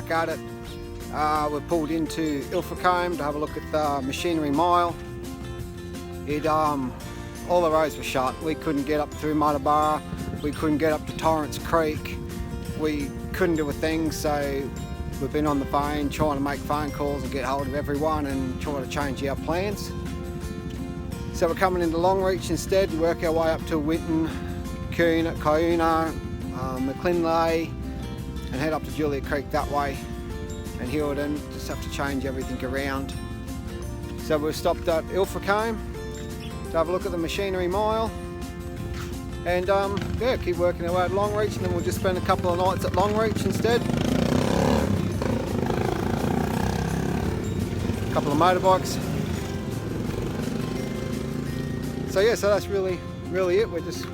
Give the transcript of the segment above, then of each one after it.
back at it. We pulled into Ilfracombe to have a look at the machinery mile. All the roads were shut. We couldn't get up through Muttaburra. We couldn't get up to Torrance Creek. We couldn't do a thing, so we've been on the phone trying to make phone calls and get hold of everyone and trying to change our plans. So we're coming into Longreach instead and work our way up to Winton, Cuyuna, McClinlay, and head up to Julia Creek that way, and Hilton. Just have to change everything around. So we've stopped at Ilfracombe to have a look at the machinery mile, and yeah, keep working our way at Longreach, and then we'll just spend a couple of nights at Longreach instead. A couple of motorbikes. So yeah, so that's really it. We're just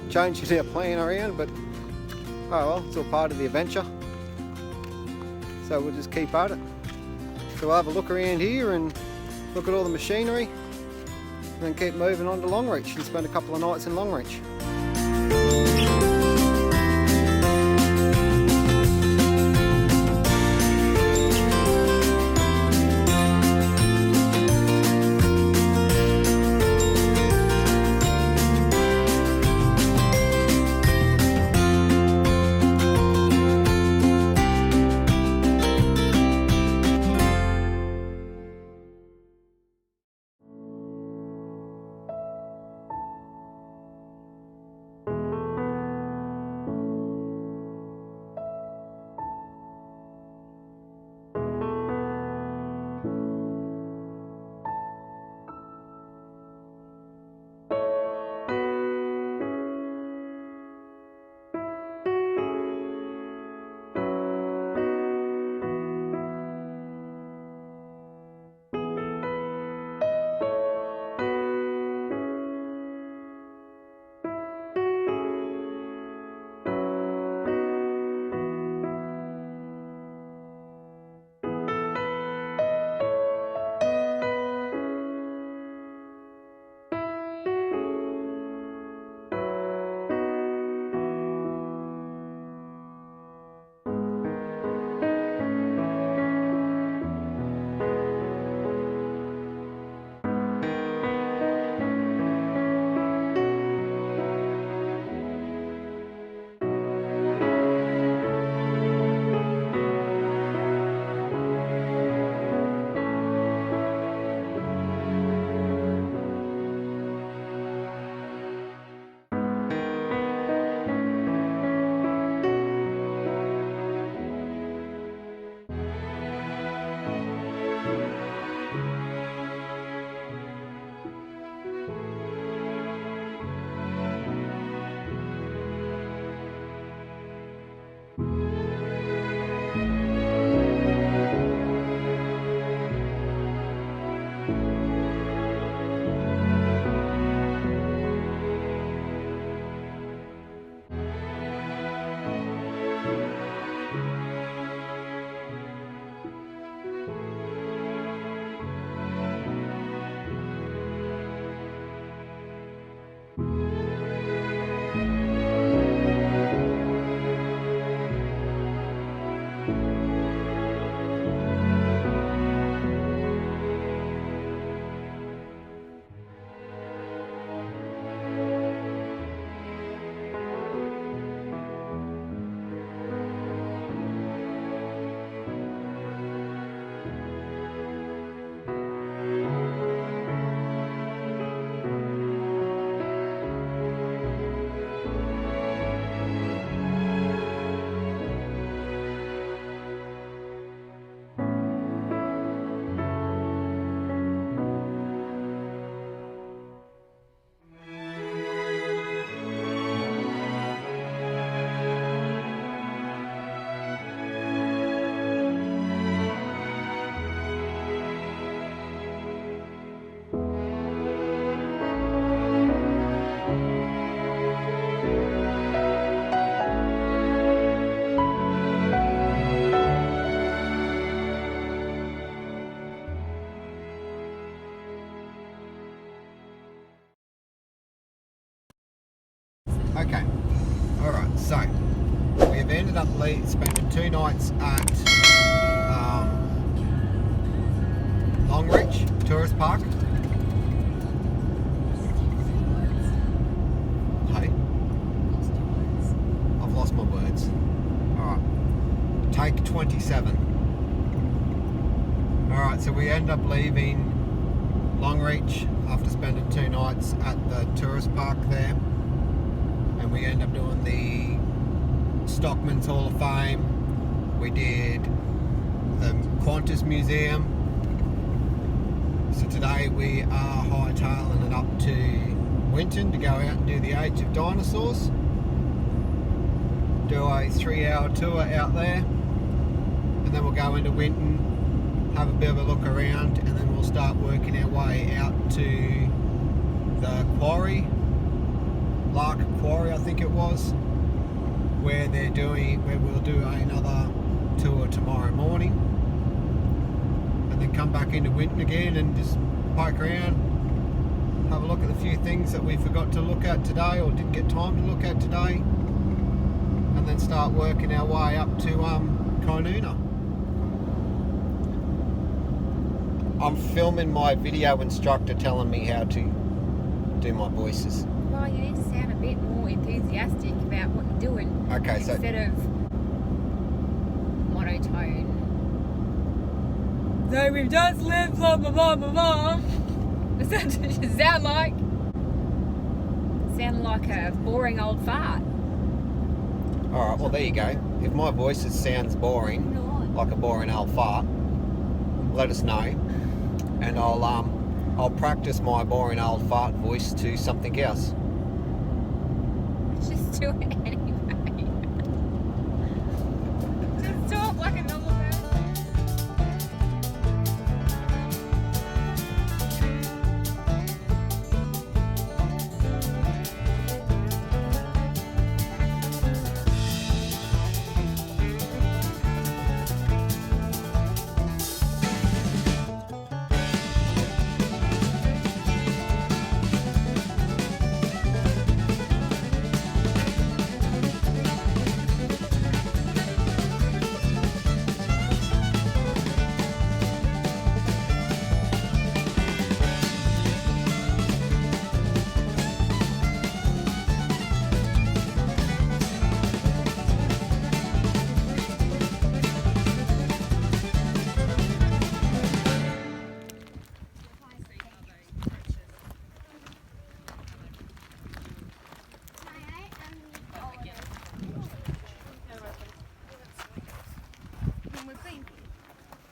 changing our plan around, but oh well, it's all part of the adventure. So we'll just keep at it. So we'll have a look around here and look at all the machinery, and then keep moving on to Longreach and spend a couple of nights in Longreach. So we have ended up spending 2 nights at Longreach Tourist Park. Hey? I've lost my words. Alright. Take 27. Alright, so we end up leaving Longreach after spending 2 nights at the tourist park there. And we end up doing the Stockman's Hall of Fame. We did the Qantas Museum. So today we are hightailing it up to Winton to go out and do the Age of Dinosaurs. Do a 3-hour tour out there, and then we'll go into Winton, have a bit of a look around, and then we'll start working our way out to the quarry, Lark Quarry I think it was, where we'll do another tour tomorrow morning, and then come back into Winton again and just poke around, have a look at the few things that we forgot to look at today or didn't get time to look at today, and then start working our way up to Qantas. I'm filming my video instructor telling me how to do my voices. Well, you need to sound a bit more enthusiastic about what you're doing. Okay, instead of monotone. So we've just lived blah blah blah blah blah. Does that sound like? Sound like a boring old fart. Alright, well there you go. If my voice sounds boring, like a boring old fart, let us know. And I'll practice my boring old fart voice to something else. Just do it anyway. Just talk like a normal person.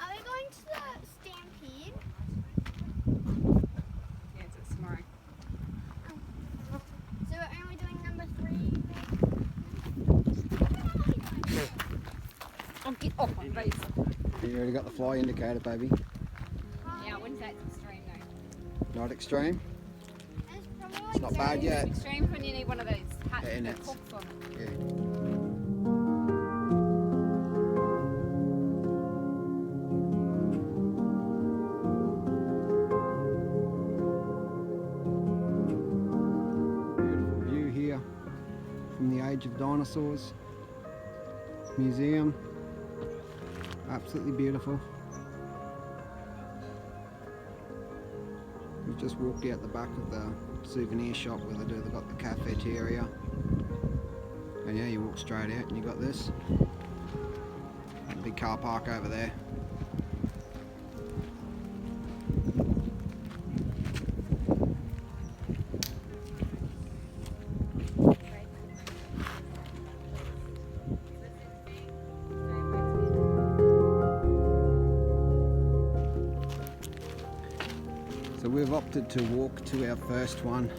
Are we going to the Stampede? Yeah, it's tomorrow. So are we doing number 3? Oh, get off my face. You already got the fly indicator, baby. Yeah, when's that extreme though? Not extreme. It's Not bad yet. It's extreme when you need one of those hats Yeah, that nets. hooks on it. Yeah. Beautiful view here from the Age of Dinosaurs Museum. Absolutely beautiful. We've just walked out the back of the souvenir shop where they've got the cafeteria. And yeah, you walk straight out and you got this. That big car park over there. So we've opted to walk to our first one.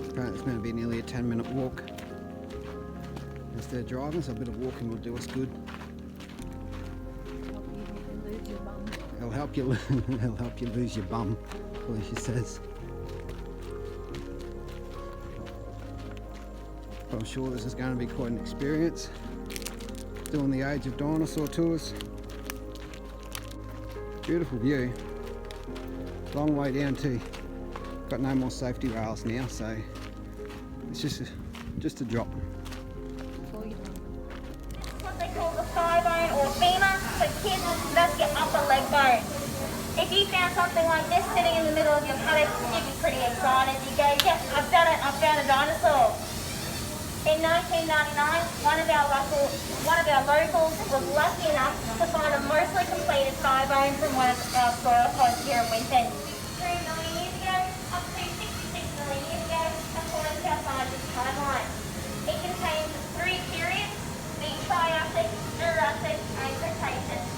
Apparently it's going to be nearly a 10-minute walk. Instead of driving, so a bit of walking will do us good. It'll help you lose your bum, Felicia says. But I'm sure this is going to be quite an experience. Doing the Age of Dinosaur tours. Beautiful view. Long way down too. Got no more safety rails now, so it's just a drop. What they call the thigh bone or femur, so kids, that's your upper leg bone. If if you found something like this sitting in the middle of your paddock, you'd be pretty excited. You go, yes, I've done it, I've found a dinosaur. In 1999, one of our locals was lucky enough to find a mostly completed thigh bone from one of our sauropods here in Winton. 3 million years ago, up to 66 million years ago, according to our scientific timeline. It contains 3 periods, the Triassic, Jurassic and Cretaceous.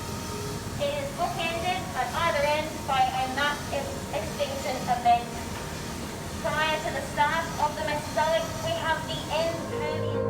It is bookended at either end by a massive extinction event. Prior to the start of the Mesozoic, we have the end Permian.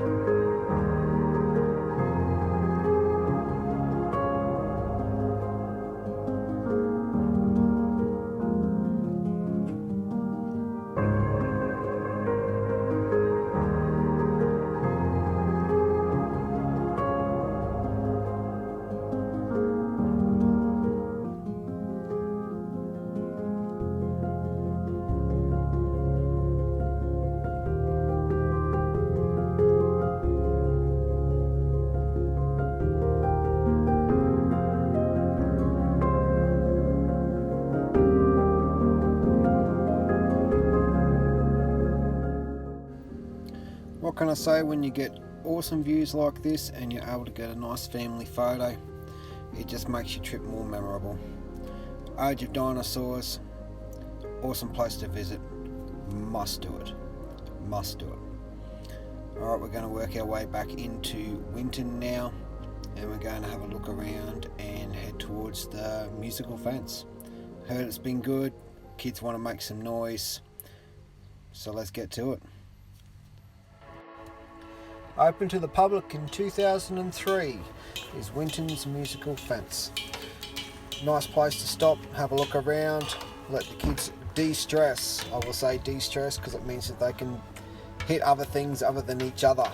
What can I say when you get awesome views like this and you're able to get a nice family photo? It just makes your trip more memorable. Age of Dinosaurs, awesome place to visit. Must do it. Must do it. Alright, we're going to work our way back into Winton now, and we're going to have a look around and head towards the musical fence. Heard it's been good, kids want to make some noise, so let's get to it. Open to the public in 2003 is Winton's musical fence. Nice place to stop, have a look around, let the kids de-stress. I will say de-stress because it means that they can hit other things other than each other.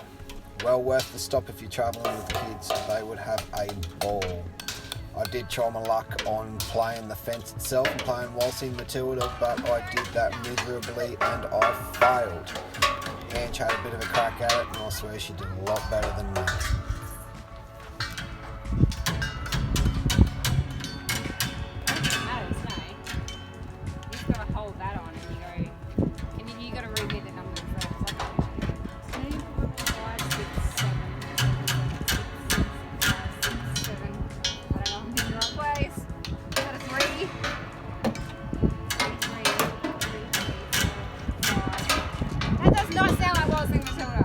Well worth the stop if you're travelling with kids. They would have a ball. I did try my luck on playing the fence itself and playing Waltzing Matilda, but I did that miserably and I failed. Ange had a bit of a crack at it, and I swear she did a lot better than me. You've got to hold that on and you go, and you got to read the numbers first. 2, 5, 6, 7, 7. I don't know, I'm in the wrong place. Is that a 3? 3, 5. That does not sound like Waltzing Matilda.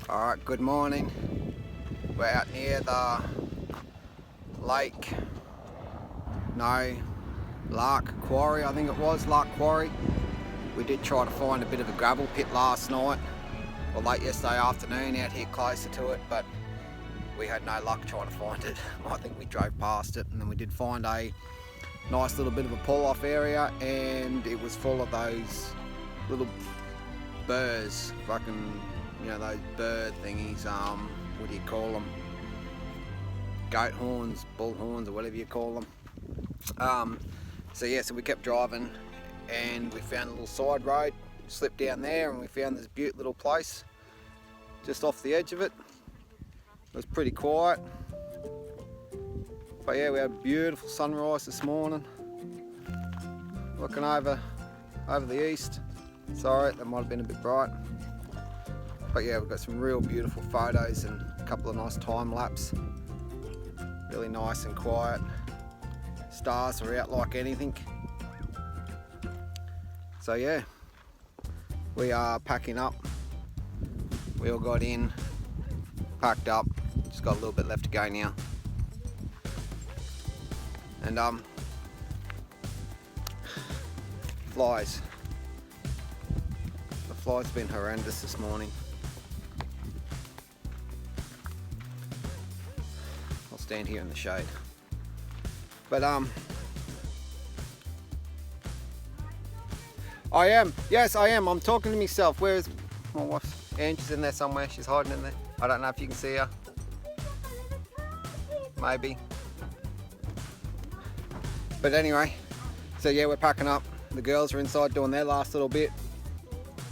Alright, good morning. We're out near the Lake Quarry, I think it was, Lake Quarry. We did try to find a bit of a gravel pit last night, or late yesterday afternoon out here closer to it, but we had no luck trying to find it. I think we drove past it, and then we did find a nice little bit of a pull-off area, and it was full of those little burrs, fucking, you know, those bird thingies, what do you call them? Goat horns, bull horns, or whatever you call them. So yeah, so we kept driving, and we found a little side road, slipped down there, and we found this beaut little place just off the edge of it. It was pretty quiet, but yeah, we had a beautiful sunrise this morning, looking over the east. Sorry, that might have been a bit bright, but yeah, we've got some real beautiful photos and a couple of nice time lapse. Really nice and quiet. Stars are out like anything. So yeah, we are packing up. We all got in, packed up, just got a little bit left to go now. And flies. The flies have been horrendous this morning. I'll stand here in the shade. But I am. Yes, I am. I'm talking to myself. Where's my wife? Angie's in there somewhere. She's hiding in there. I don't know if you can see her. Maybe. But anyway, so yeah, we're packing up. The girls are inside doing their last little bit.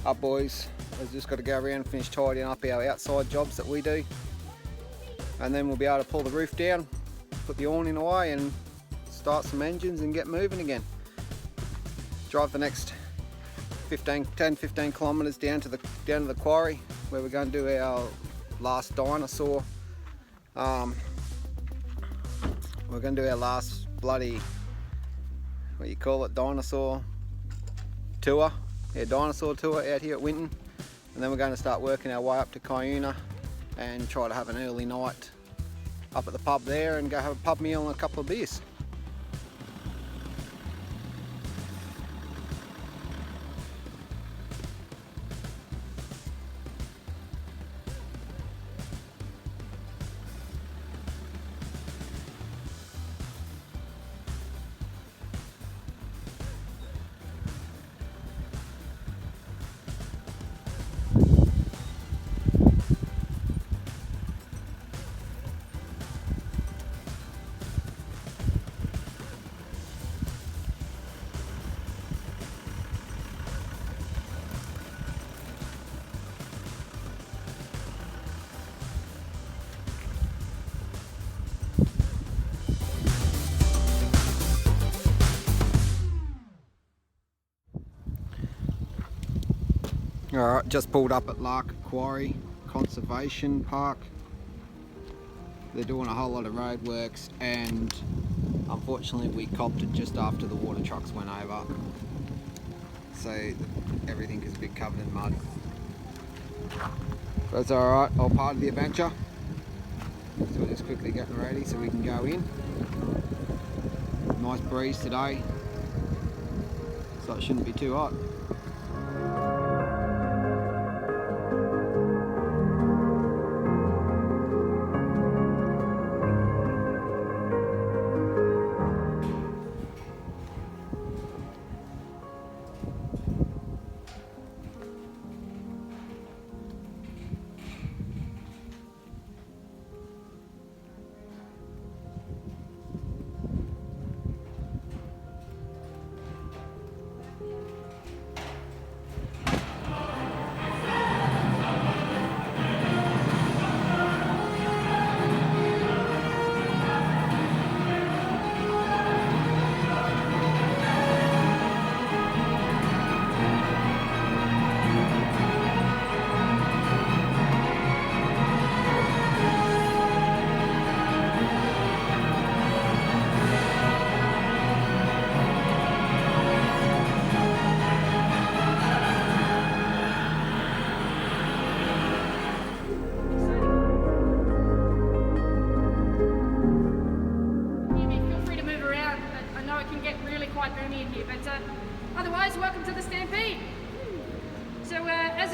Up boys, we've just got to go around and finish tidying up our outside jobs that we do. And then we'll be able to pull the roof down, put the awning away, and start some engines and get moving again. Drive the next 10-15 kilometres down to the quarry, where we're going to do our last dinosaur. We're going to do our last bloody, what do you call it, dinosaur tour. Yeah, dinosaur tour out here at Winton. And then we're going to start working our way up to Qantas and try to have an early night up at the pub there and go have a pub meal and a couple of beers. Alright, just pulled up at Lake Quarry Conservation Park. They're doing a whole lot of road works, and unfortunately we copped it just after the water trucks went over. So everything is a bit covered in mud. But it's alright, all part of the adventure. So we're just quickly getting ready so we can go in. Nice breeze today, so it shouldn't be too hot.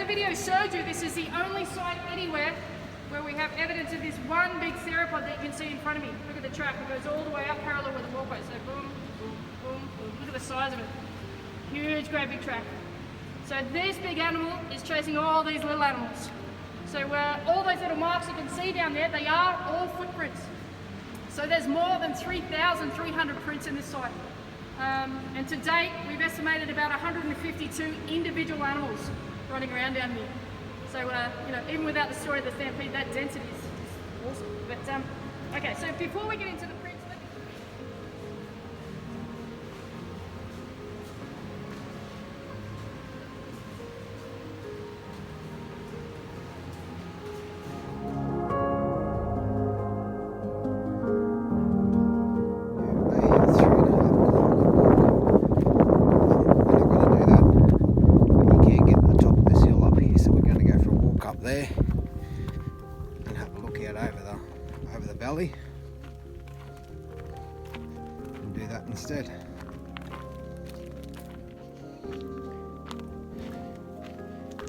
video showed you, this is the only site anywhere where we have evidence of this one big theropod that you can see in front of me. Look at the track, it goes all the way up parallel with the walkway. So boom, boom, boom, boom. Look at the size of it. Huge, great big track. So this big animal is chasing all these little animals. So all those little marks you can see down there, they are all footprints. So there's more than 3,300 prints in this site. And to date, we've estimated about 152 individual animals running around down here. So, you know, even without the story of the stampede, that density is awesome. But, okay, so before we get into the prints, there and have a look out over the valley and do that instead.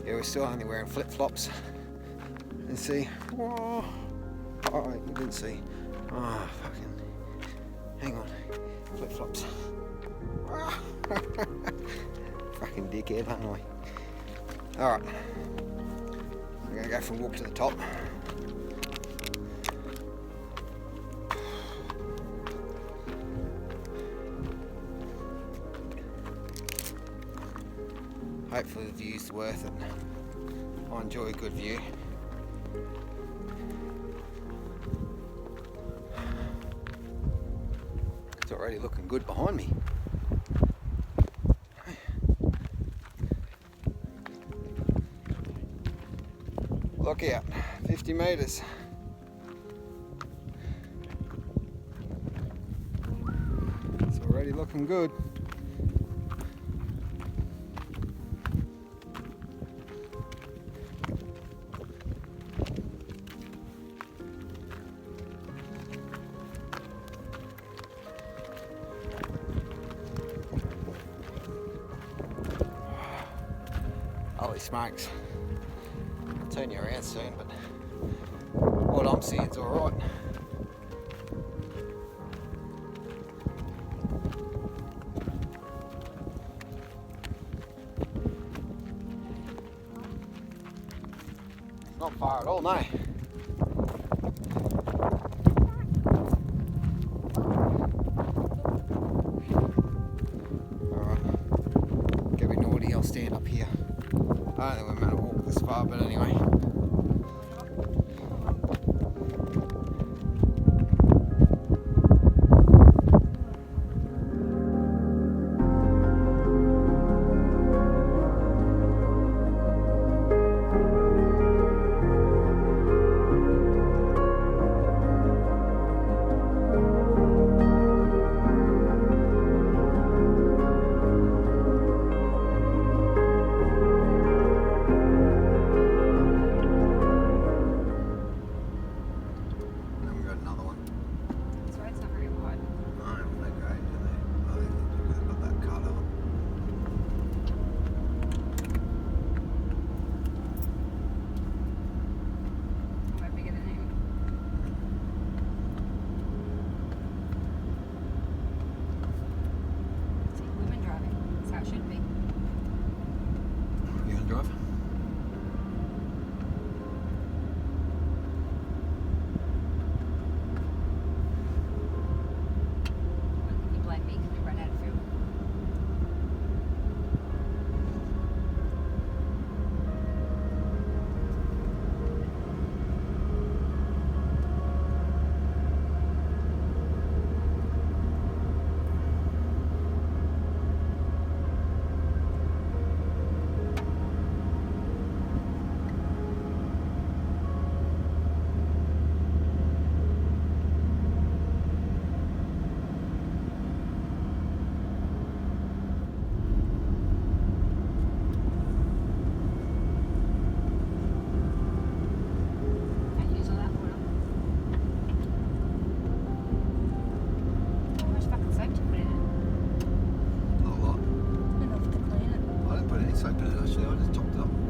Yeah, we're still only wearing flip-flops and see. Oh, you didn't see. Oh, fucking hang on, flip-flops. Fucking dickhead, aren't I? Alright, we're going to go for a walk to the top. Hopefully the view's worth it. I enjoy a good view. It's already looking good behind me. Look out, 50 metres. It's already looking good. Holy smokes. Turn you around soon, but what I'm seeing is alright. Not far at all, no. Alright, get a bit naughty, I'll stand up here. I don't think we're meant to walk this far, but anyway.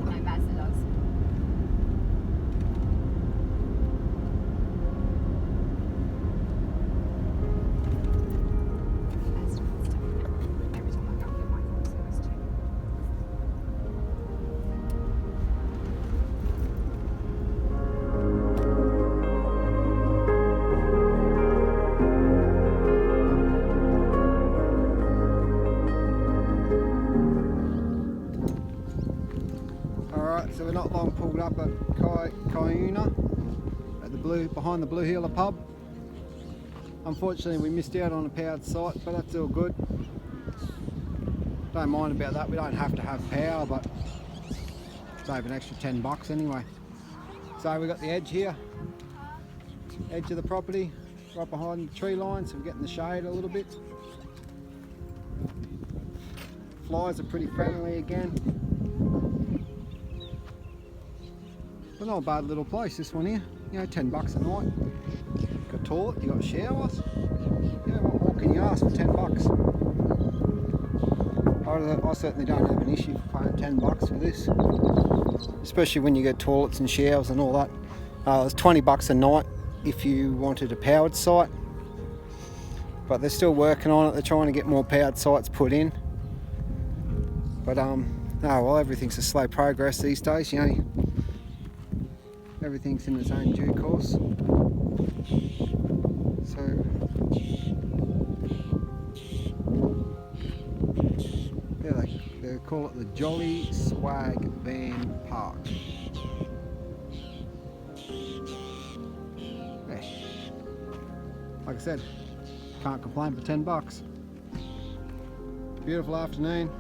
No matter. Yes, it does. Every time I go get my car serviced too. Alright, so we're not long pulled up at Cuyuna at the behind the Blue Heeler pub. Unfortunately we missed out on a powered site, but that's all good. Don't mind about that, we don't have to have power, but save an extra $10 anyway. So we got the edge here, edge of the property, right behind the tree line, so we're getting the shade a little bit. Flies are pretty friendly again. But not a bad little place, this one here. You know, $10 a night. You got a toilet, you got showers. Yeah, what can you ask for $10? I certainly don't have an issue for paying $10 for this. Especially when you get toilets and showers and all that. It's $20 a night if you wanted a powered site. But they're still working on it, they're trying to get more powered sites put in. But oh well, everything's a slow progress these days, you know. Everything's in its own due course. So yeah, they call it the Jolly Swag Van Park. Yeah. Like I said, can't complain for $10. Beautiful afternoon.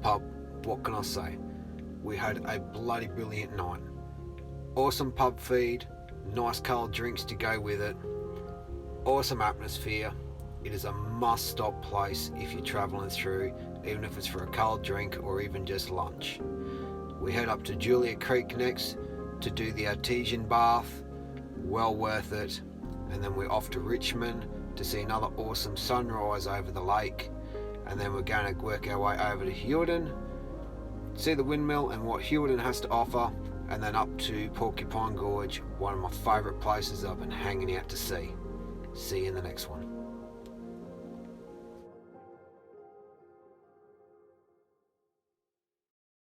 Pub, what can I say? We had a bloody brilliant night. Awesome pub feed, nice cold drinks to go with it, awesome atmosphere. It is a must-stop place if you're travelling through, even if it's for a cold drink or even just lunch. We head up to Julia Creek next to do the artesian bath, well worth it, and then we're off to Richmond to see another awesome sunrise over the lake. And then we're going to work our way over to Winton, see the windmill and what Winton has to offer, and then up to Porcupine Gorge, one of my favourite places I've been hanging out to see. See you in the next one.